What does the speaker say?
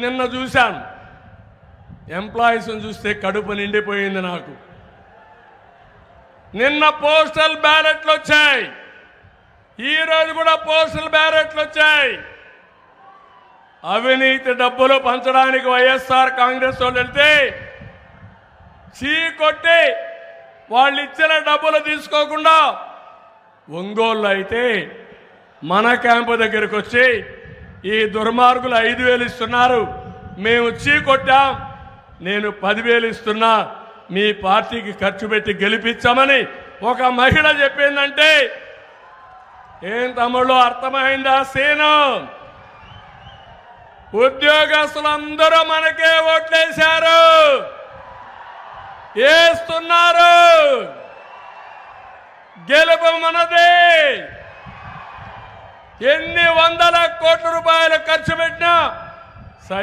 నిన్న చూశాను, ఎంప్లాయీస్ని చూస్తే కడుపు నిండిపోయింది నాకు. నిన్న పోస్టల్ బ్యాలెట్లు వచ్చాయి, ఈరోజు కూడా పోస్టల్ బ్యాలెట్లు వచ్చాయి. అవినీతి డబ్బులు పంచడానికి వైఎస్ఆర్ కాంగ్రెస్ వాళ్ళు వెళ్తే చీకొట్టి వాళ్ళు ఇచ్చిన డబ్బులు తీసుకోకుండా ఒంగోలు అయితే మన క్యాంపు దగ్గరికి వచ్చి ఈ దుర్మార్గులు 5,000 ఇస్తున్నారు, మేము చీకొట్టాం, నేను 10,000 ఇస్తున్నా, మీ పార్టీకి ఖర్చు పెట్టి గెలిపించామని ఒక మహిళ చెప్పిందంటే ఏం తమ్ముళ్ళు అర్థమైందా సీను? ఉద్యోగస్తులందరూ మనకే ఓట్లేశారు, వేస్తున్నారు. గెలుపు మనదే. ఎన్ని వందల కోట్ల రూపాయలు ఖర్చు పెట్టినా